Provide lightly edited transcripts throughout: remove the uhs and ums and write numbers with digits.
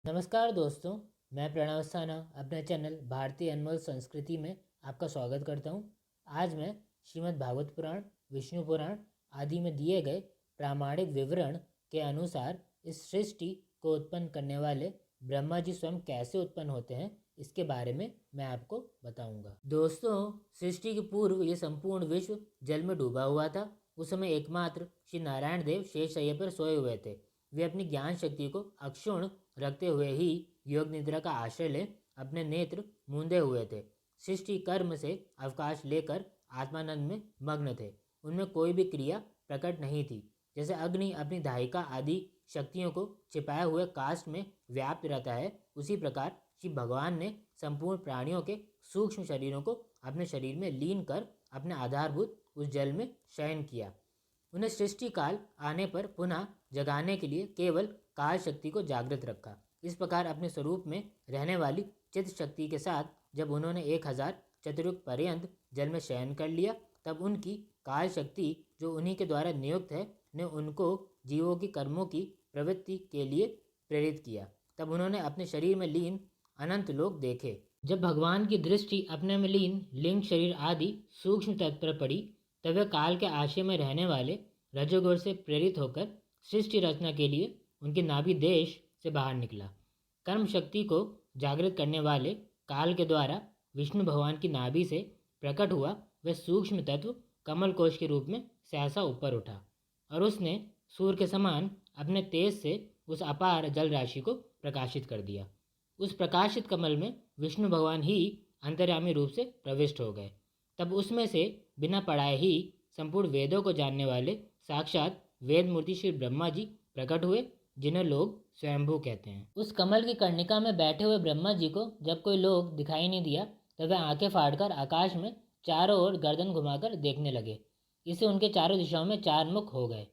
नमस्कार दोस्तों, मैं प्रणव साना अपने चैनल भारतीय अनमोल संस्कृति में आपका स्वागत करता हूँ। आज मैं श्रीमद् भागवत पुराण, विष्णु पुराण आदि में दिए गए प्रामाणिक विवरण के अनुसार इस सृष्टि को उत्पन्न करने वाले ब्रह्मा जी स्वयं कैसे उत्पन्न होते हैं, इसके बारे में मैं आपको बताऊंगा। दोस्तों, सृष्टि के पूर्व ये संपूर्ण विश्व जल में डूबा हुआ था। उस समय एकमात्र श्री नारायण देव शेष शैया पर सोए हुए थे। वे अपनी ज्ञान शक्ति को अक्षुण्ण रखते हुए ही योग निद्रा का आश्रय ले अपने नेत्र मूंदे हुए थे। सृष्टि कर्म से अवकाश लेकर आत्मानंद में मग्न थे। उनमें कोई भी क्रिया प्रकट नहीं थी। जैसे अग्नि अपनी दाहिका आदि शक्तियों को छिपाए हुए काष्ठ में व्याप्त रहता है, उसी प्रकार श्री भगवान ने संपूर्ण प्राणियों के सूक्ष्म शरीरों को अपने शरीर में लीन कर अपने आधारभूत उस जल में शयन किया। उन्हें सृष्टि काल आने पर पुनः जगाने के लिए केवल काल शक्ति को जागृत रखा। इस प्रकार अपने स्वरूप में रहने वाली चित्त शक्ति के साथ जब उन्होंने 1000 चतुर्युग पर्यंत जल में शयन कर लिया, तब उनकी काल शक्ति जो उन्हीं के द्वारा नियुक्त है ने उनको जीवों की कर्मों की प्रवृत्ति के लिए प्रेरित किया। तब उन्होंने अपने शरीर में लीन अनंत लोक देखे। जब भगवान की दृष्टि अपने में लीन लिंग शरीर आदि सूक्ष्म तत्व पर पड़ी, तब वे काल के आश्रय में रहने वाले रजोगुण से प्रेरित होकर सृष्टि रचना के लिए उनके नाभि देश से बाहर निकला। कर्म शक्ति को जागृत करने वाले काल के द्वारा विष्णु भगवान की नाभि से प्रकट हुआ वह सूक्ष्म तत्व कमल कोश के रूप में सहसा ऊपर उठा और उसने सूर्य के समान अपने तेज से उस अपार जल राशि को प्रकाशित कर दिया। उस प्रकाशित कमल में विष्णु भगवान ही अंतर्यामी रूप से प्रविष्ट हो गए। तब उसमें से बिना पढ़ाए ही संपूर्ण वेदों को जानने वाले साक्षात वेद मूर्ति श्री ब्रह्मा जी प्रकट हुए, जिन्हें लोग स्वयंभू कहते हैं। उस कमल की कर्णिका में बैठे हुए ब्रह्मा जी को जब कोई लोग दिखाई नहीं दिया, तब वे आंखें फाड़कर आकाश में चारों ओर गर्दन घुमाकर देखने लगे। इससे उनके चारों दिशाओं में 4 मुख हो गए।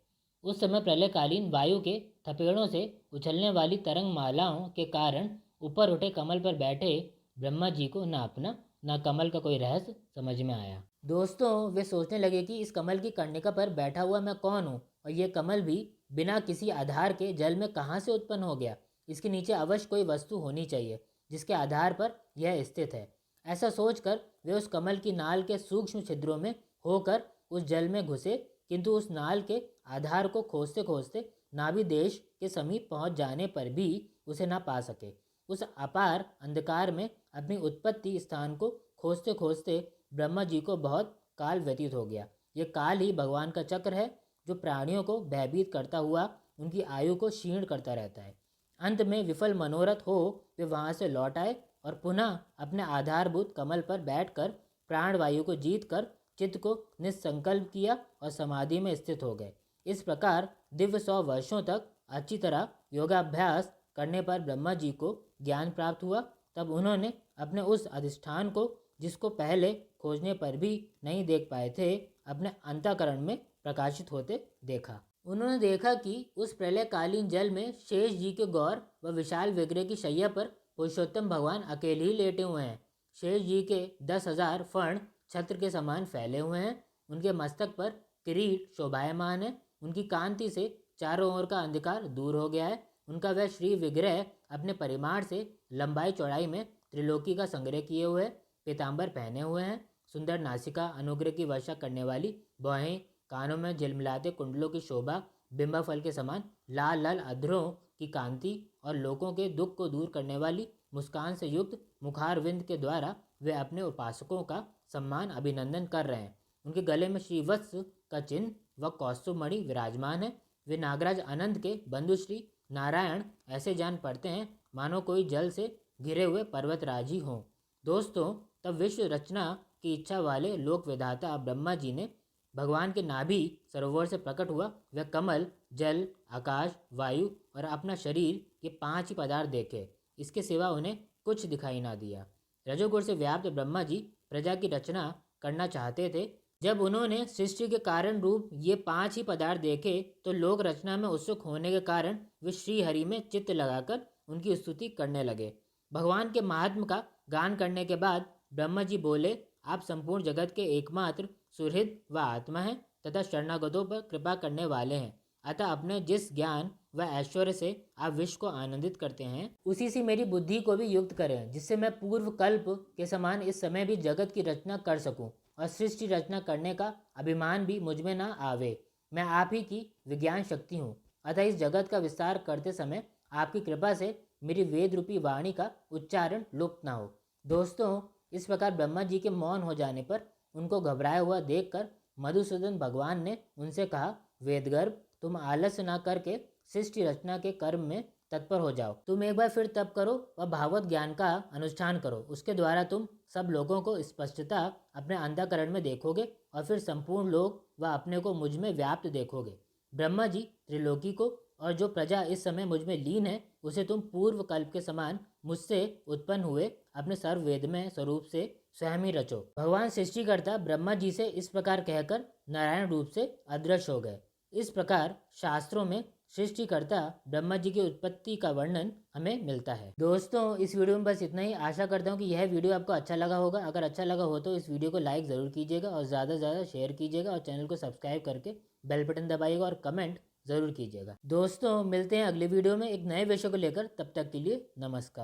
उस समय प्रलयकालीन वायु के थपेड़ों से उछलने वाली तरंग मालाओं के कारण ऊपर उठे कमल पर बैठे ब्रह्मा जी को न अपना न कमल का कोई रहस्य समझ में आया। दोस्तों, वे सोचने लगे कि इस कमल की कर्णिका पर बैठा हुआ मैं कौन हूँ और ये कमल भी बिना किसी आधार के जल में कहाँ से उत्पन्न हो गया। इसके नीचे अवश्य कोई वस्तु होनी चाहिए जिसके आधार पर यह स्थित है। ऐसा सोचकर वे उस कमल की नाल के सूक्ष्म छिद्रों में होकर उस जल में घुसे, किंतु उस नाल के आधार को खोजते खोजते नाभि देश के समीप पहुंच जाने पर भी उसे ना पा सके। उस अपार अंधकार में अपनी उत्पत्ति स्थान को खोजते खोजते ब्रह्मा जी को बहुत काल व्यतीत हो गया। ये काल ही भगवान का चक्र है जो प्राणियों को भयभीत करता हुआ उनकी आयु को क्षीण करता रहता है। अंत में विफल मनोरथ हो वे वहाँ से लौट आए और पुनः अपने आधारभूत कमल पर बैठकर प्राणवायु को जीत कर चित्त को निस्संकल्प किया और समाधि में स्थित हो गए। इस प्रकार दिव्य 100 वर्षों तक अच्छी तरह योगाभ्यास करने पर ब्रह्मा जी को ज्ञान प्राप्त हुआ। तब उन्होंने अपने उस अधिष्ठान को, जिसको पहले खोजने पर भी नहीं देख पाए थे, अपने अंतःकरण में प्रकाशित होते देखा। उन्होंने देखा कि उस प्रलयकालीन जल में शेष जी के गौर व विशाल विग्रह की शैया पर पुरुषोत्तम भगवान अकेले ही लेटे हुए हैं। शेष जी के 10,000 फण छत्र के समान फैले हुए हैं। उनके मस्तक पर किरीट शोभायमान है। उनकी कांति से चारों ओर का अंधकार दूर हो गया है। उनका वह श्री विग्रह अपने परिमाण से लंबाई चौड़ाई में त्रिलोकी का संग्रह किए हुए, पीताम्बर पहने हुए हैं। सुंदर नासिका, अनुग्रह की वर्षा करने वाली भौहें, कानों में झिलमिलाते कुंडलों की शोभा, बिंबा फल के समान लाल लाल अधरों की कांति और लोगों के दुख को दूर करने वाली मुस्कान से युक्त मुखारविंद के द्वारा वे अपने उपासकों का सम्मान अभिनंदन कर रहे हैं। उनके गले में श्रीवत्स का चिन्ह व कौस्तुभ मणि विराजमान है। वे नागराज अनंत के बंधु श्री नारायण ऐसे जान पड़ते हैं मानो कोई जल से घिरे हुए पर्वतराज ही हों। दोस्तों, तब विश्व रचना की इच्छा वाले लोक विधाता ब्रह्मा जी ने भगवान के नाभि सरोवर से प्रकट हुआ वह कमल, जल, आकाश, वायु और अपना शरीर ये 5 ही पदार्थ देखे। इसके सिवा उन्हें कुछ दिखाई ना दिया। रजोगुण से व्याप्त ब्रह्मा जी प्रजा की रचना करना चाहते थे। जब उन्होंने सृष्टि के कारण रूप ये 5 ही पदार्थ देखे, तो लोक रचना में उत्सुक होने के कारण वे श्री हरि में चित्त लगाकर उनकी स्तुति करने लगे। भगवान के महात्म का गान करने के बाद ब्रह्मा जी बोले, आप संपूर्ण जगत के एकमात्र सुहृद व आत्मा हैं तथा शरणागतों पर कृपा करने वाले हैं। अतः अपने जिस ज्ञान व ऐश्वर्य से आप विश्व को आनंदित करते हैं, उसी से मेरी बुद्धि को भी युक्त करें, जिससे मैं पूर्व कल्प के समान इस समय भी जगत की रचना कर सकूं और सृष्टि रचना करने का अभिमान भी मुझ में न आवे। मैं आप ही की विज्ञान शक्ति हूँ, अतः इस जगत का विस्तार करते समय आपकी कृपा से मेरी वेद रूपी वाणी का उच्चारण लुप्त न हो। दोस्तों, इस प्रकार ब्रह्मा जी के मौन हो जाने पर उनको घबराया हुआ देखकर मधुसूदन भगवान ने उनसे कहा, वेदगर्भ, तुम आलस्य न करके सृष्टि रचना के कर्म में तत्पर हो जाओ। तुम एक बार फिर तप करो व भागवत ज्ञान का अनुष्ठान करो। उसके द्वारा तुम सब लोगों को स्पष्टता अपने अंतःकरण में देखोगे और फिर संपूर्ण लोग व अपने को मुझ में व्याप्त देखोगे। ब्रह्मा जी, त्रिलोकी को और जो प्रजा इस समय मुझ में लीन है, उसे तुम पूर्व कल्प के समान मुझसे उत्पन्न हुए अपने सर्ववेदमय स्वरूप से स्वयं ही रचो। भगवान सृष्टिकर्ता ब्रह्मा जी से इस प्रकार कहकर नारायण रूप से अदृश्य हो गए। इस प्रकार शास्त्रों में सृष्टिकर्ता ब्रह्मा जी की उत्पत्ति का वर्णन हमें मिलता है। दोस्तों, इस वीडियो में बस इतना ही। आशा करता हूँ कि यह वीडियो आपको अच्छा लगा होगा। अगर अच्छा लगा हो तो इस वीडियो को लाइक ज़रूर कीजिएगा और ज़्यादा से ज़्यादा शेयर कीजिएगा और चैनल को सब्सक्राइब करके बेल बटन दबाइएगा और कमेंट ज़रूर कीजिएगा। दोस्तों, मिलते हैं अगले वीडियो में एक नए विषय को लेकर। तब तक के लिए नमस्कार।